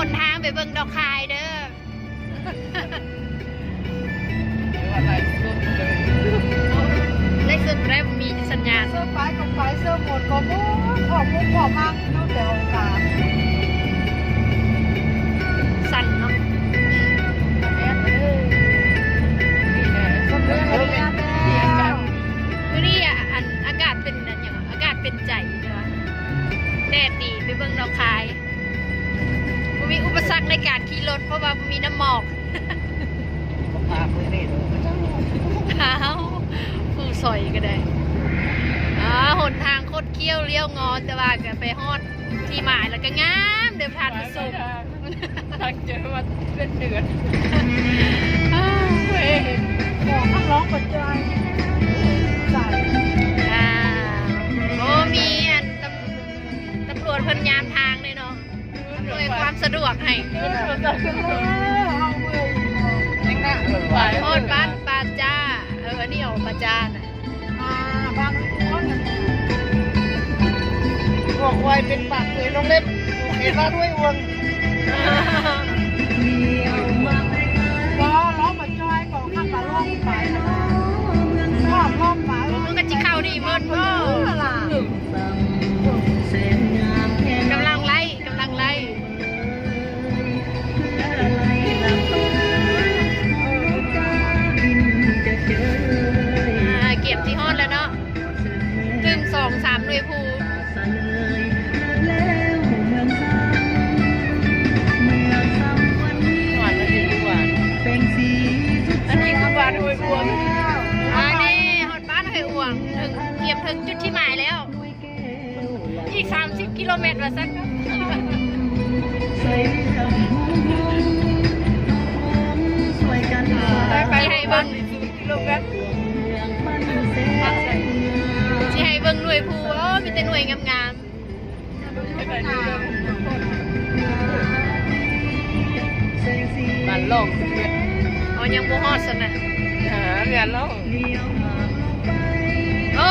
นทางไปเบิ่งดอกคายเด้อได้สุดแล้วมีสัญญาณเสื้อไปก็ไปเสื้อหมดก็โอ้ขอบมุกขอบมากตั้งแต่โอกาสสั่นเนาะมื้อนี้อากาศเป็นอันอย่างอากาศเป็นใจเนาะแดดดีไปเบิ่งดอกคายบ่มีอุปสรรคในการขี่รถเพราะว่ามีน้ำหมอกอ้าวผู้ซอยก็ได้หนทางโคตรเขี้ยวเลี้ยวงอแต่ว่าก็ไปฮอดที่หมายแล้วก็งามเดินผ่านมาสุกทางเจอว่าเป็นเดือนบอกข้างร้องปัจจัยใส่โอ้มีตำรวจเพิ่นยามทางเลยเนาะด้วยความสะดวกให้เอาเว้ยยังน่าโอดบ้านปาจ้านี่ออกปาจ้าน่ะบางคนบอกไว้เป็นปากเลยน้องเล็บเห็นว่าด้วยวงก็ร้องปัจจัยของข้างปลาล่องไปชอบล่องไปมันก็จิเข้าดีเมิดพ่อกำลังไล่เก็บที่ฮอดแล้วเนาะถึง2-3หน่วยภูอันนี้คือบ้านห้วยบวงนี่ฮอดบ้านห้วยบวงเก็บถึงจุดที่หมายแล้วอีก30 กิโลเมตรว่าซั่นไปให้เบิ่งกิโลเมตรสิให้เบิ่งหน่วยภูมีแต่หน่วยงามบ้านล่องยังบ่ฮอดซั่นน่ะเรือล่องโอ้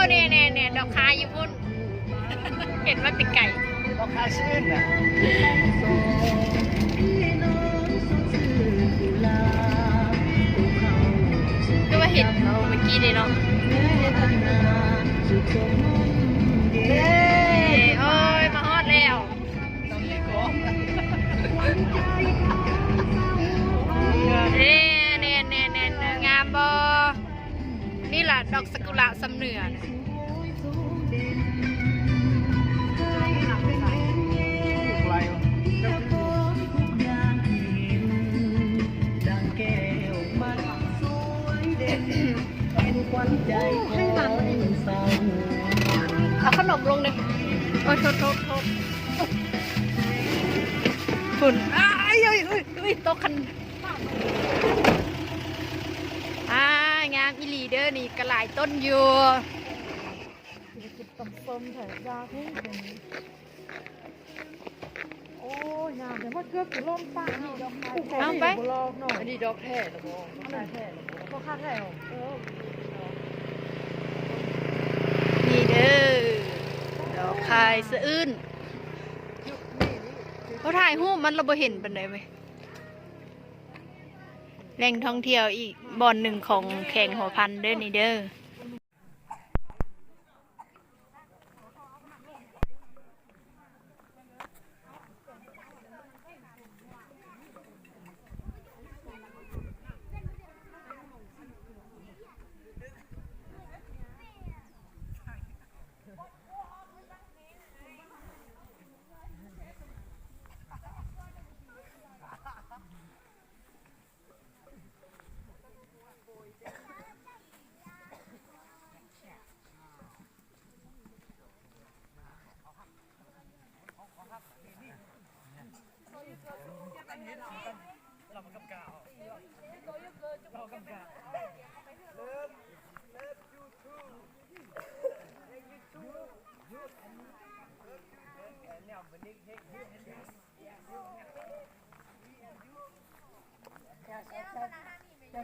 เนี่ยดอกคายอยู่พุ่นเห็นว่าติไก่ดอกคายชื่นน่ะก็ว่าเห็นเมื่อกี้เลยเนาะโอ้ยมาฮอดแล้วเนี่ยงามบ่นี่ล่ะดอกซากุระสำเนือเอาขนมลงเลยโอ้ยโทษฝุ่นโต๊ะคันงามอีลีเดอร์นี่กระหลายต้นอยู่ต้มส้มแถวยาให้เป็นโอ้ยงามแต่ว่าเกือบจะล่มป้านี่ดอกเอาไปอันนี้ดอกแท้หรือเปล่าแท้ก็ค่าแท้นี่เด้อดอกคายสะอื้นเขาถ่ายรูปมันเราบ่เห็นปานใดไหมแหล่งท่องเที่ยวอีกบ่อนหนึ่งของแข่งหัวพันเด้อนี่เด้อ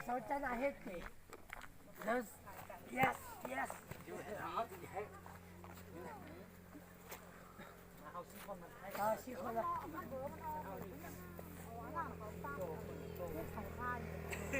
Sultan ahead me. Yes. เอาซีคนมันให้ เอาชีคนละ เอาดีกัน ไข่ข้าอยู่